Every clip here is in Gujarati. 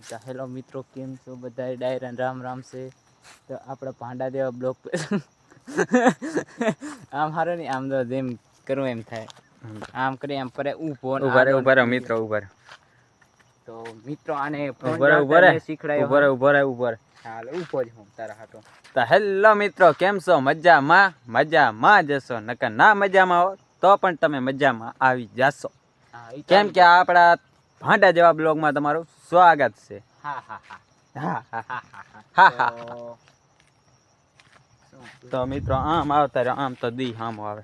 તો હેલો મિત્રો, કેમ છો બધા? ડાયરા રામ રામ છે. તો આપણે ભાંડા દેવા બ્લોક આમ હારો નહીં, આમ તો જેમ કરવું એમ થાય. આમ કરી આમ પરે ઉભો મિત્રો ઉભર. તો મિત્રો આને ઉભર હાલ ઉભો જ હું તારા હાટો. તો હેલો મિત્રો, કેમ છો? મજામાં જશો, નકર ના મજામાં હો તો પણ તમે મજામાં આવી જાશો. કેમ કે આપણા ભાંડા જેવા બ્લોગમાં તમારું સ્વાગત છે. તો મિત્રો આમ આવતા રહ્યો, આમ તો દી આમ આવે.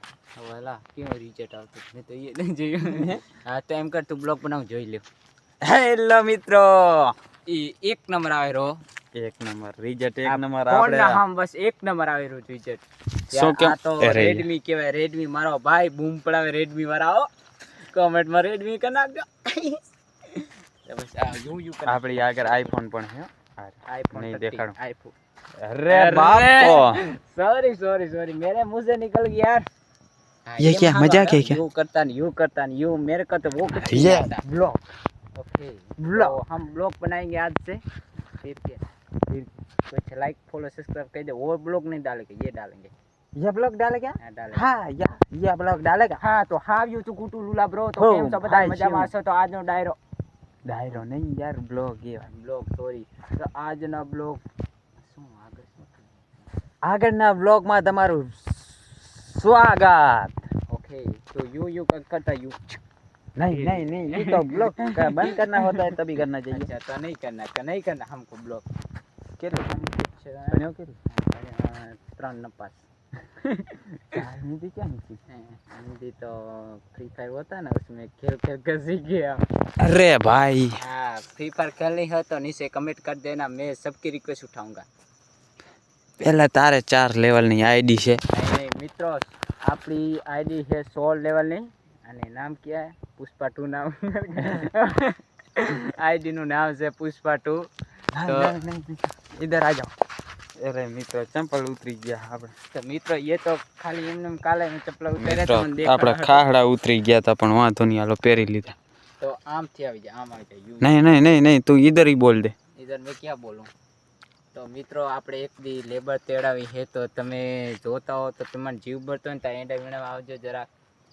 કેવો રિઝલ્ટ આવતો મેં તો એ નહીં જોયું. હા તો એમ કર, તું બ્લોગ બનાવ, જોઈ લે. હેલો મિત્રો, એક નંબર આવે રો. એક નંબર રિઝલ્ટ, એક નંબર. આપણે આમ બસ એક નંબર આવે રહ્યો રિઝલ્ટ. શું કે તો રેડમી કહેવાય, રેડમી. મારો ભાઈ બૂમ પડાવે રેડમી વાળા. કમેન્ટમાં રેડમી કરી નાખજો. આપણી આગળ આઈફોન પણ છે. आईफोन नहीं देखाड़ो आईफोन। अरे बाप, सॉरी मेरे मुंह से निकल गया यार। ये क्या मजाक है क्या? यूं करता नहीं यूं मेरे को तो वो कुछ ये ब्लॉग। ओके ब्लॉग, हम ब्लॉग बनाएंगे आज से। फिर कुछ लाइक फॉलो सब्सक्राइब कर दे। वो ब्लॉग नहीं डालेंगे, ये डालेंगे। ये ब्लॉग डालेगा? हाँ डालेंगे। हाँ या ये ब्लॉग डालेगा। हाँ तो हाव यू टू गुटू लूला ब्रो। तो केम सब बता मजा में आशो। तो आज नो डायरो नहीं यार, ब्लॉग ये ब्लॉग सॉरी। तो आज ना ब्लॉग આગળના બ્લોગમાં તમારું સ્વાગત. ओके तो यू करता यू नहीं ये तो ब्लॉग बंद करना होता है तभी करना चाहिए. अच्छा तो नहीं करना हमको ब्लॉग કેટલું बन्यो के 3 न पास. हिंदी क्या हिंदी तो फ्री फायर होता है ना, उसमें खेल कर सीख गया. अरे भाई, हाँ फ्री फायर खेलनी है तो नीचे कमेंट कर देना, मैं सबकी रिक्वेस्ट उठाऊंगा. पहला तारे 4 લેવલની આઈડી છે. नहीं मित्रों, આપણી આઈડી है 16 લેવલની અને નામ क्या है? पुष्पा 2 नाम. आईडी નું નામ છે पुष्पा 2. तो इधर आ जाओ. अरे मित्रों, चंपल उतरी गया આપણે. तो मित्रों ये तो खाली એમને કાલે ચપ્પલ ઉતાર્યા તો મને દેખાડો. આપણે ખાહડા ઉતરી ગયા હતા પણ વાંધો નહીં, હાલો પહેરી લીધા. तो आम थी આવી જાય, આમ આવી જાય. नहीं तू इधर ही बोल दे. इधर मैं क्या बोलूं. तो मित्रों આપણે એક દી લેબર તેડાવી છે, તો તમે જોતા હો તો તમને જીવ ભરતો ને ત્યાં એંડા વીણવા આવજો જરા.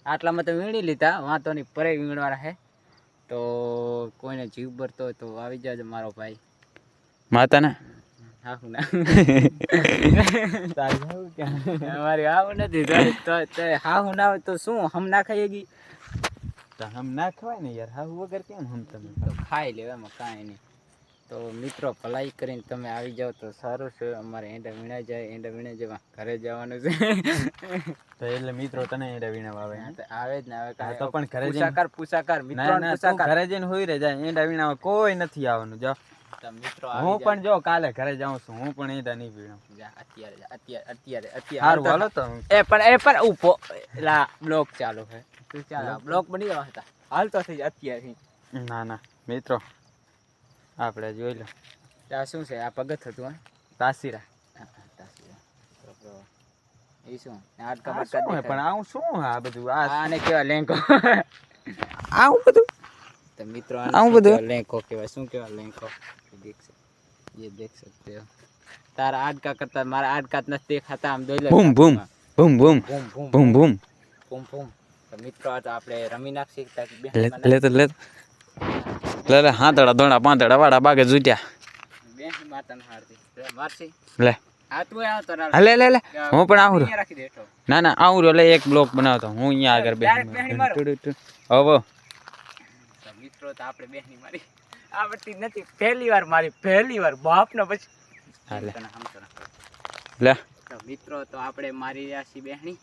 આટલામાં તો વીણી લીધા, વાંધો નહીં, પરે વીણવાના છે. તો કોઈને જીવ ભરતો હોય તો આવી જાજો મારો ભાઈ. માતા ના હાહુ ના તારી હાહુ ક્યાં? અમારી હાહુ નથી. તો હાહુ ના હોય તો શું હમ ના ખાઈએગી? તો હમ ના ખવાય ને યાર, હાહુ વગર કેમ હમ તમે તો ખાઈ લેવા, એમાં કાંઈ નહીં. તો મિત્રો ભલાઈ કરીને તમે આવી જાઓ તો સારું છે. અમારે એંડા વીણા જાય, એંડા વીણા જવા ઘરે જવાનું છે. તો એટલે મિત્રો તને એંડા વીણવા આવે? આવે જ ને, આવે તો પણ ઘરે પૂછાકાર મિત્રો ઘરે જઈને હોઈ રે જાય, એંડા વીણાવા કોઈ નથી આવવાનું. જાઓ તો મિત્રો હું પણ જો કાલે ઘરે જાઉં છું, હું પણ એંડા નહીં વીણું. અત્યારે હારું હાલો તો. એ પણ ઉભો લા, બ્લોગ ચાલુ છે. તું ચાલ બ્લોગ બની ગયા હતા, હાલ તો થઈ અત્યારે. ના મિત્રો આપણે જોઈ લો. આ શું છે? આ પગત હતું? હા તાસીરા. એ શું આટ પણ આવું શું આ બધું? આને કેવા લેંકો આવું બધું? तो मित्रों आऊं બધું लेंको केवा શું કેવા લેંકો? ये देख सकते हो. तारा आड का करता, मारा आड का न देखाता. हम दोई boom boom boom boom boom boom boom boom. तो मित्रों आज આપણે રમી નાખી શકતા કે લે હાથડા ધોણા પાંદડા વાડા બાગે જુટ્યા. બેન માતાને હારતી મારસી લે. આ તું આવ તો લે હું પણ આવું અહીંયા રાખી દેઠો. ના આવું રે. લે એક બ્લોક બનાવતો હું અહીંયા આગળ બેહી. હવે મિત્રો તો આપણે બેહની મારી આવડતી નથી. પહેલી વાર બાપનો પછી હાલે લે. તો મિત્રો તો આપણે મારી રહ્યા છીએ બેહણી.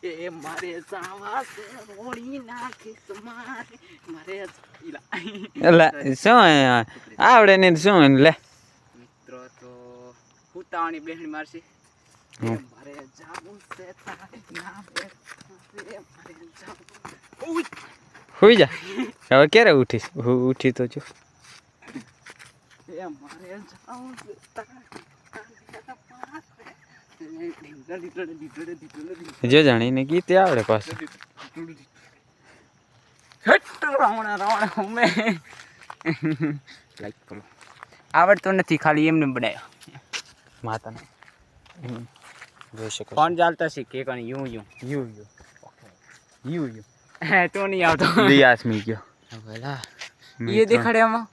એ મારે જાવા છે રોડી નાખીશ મારે લે શું આવડે ને શું લે. મિત્રો તો ફૂટાવાની બેહણી મારશે. મારે જાવું છે ના હોઈ જા. હવે ક્યારે ઉઠીશ? ઉઠી તો જો. જો જાણીને ગીતે આવડે પાછું. રાવણા લાઈક કરો. આવડતો નથી, ખાલી એમને બનાવ્યો. માતાને જોઈ શકો છો. ફોન ચાલતા શીખે પણ યુ યુ યુ યુ તો નહીં આવતો. દિયાસ મી ગયો ભલા એ દેખાડે આમાં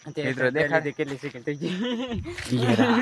મિત્રો દેખાડે કેટલી સેકન્ડ થઈ ગઈ. ઈયરા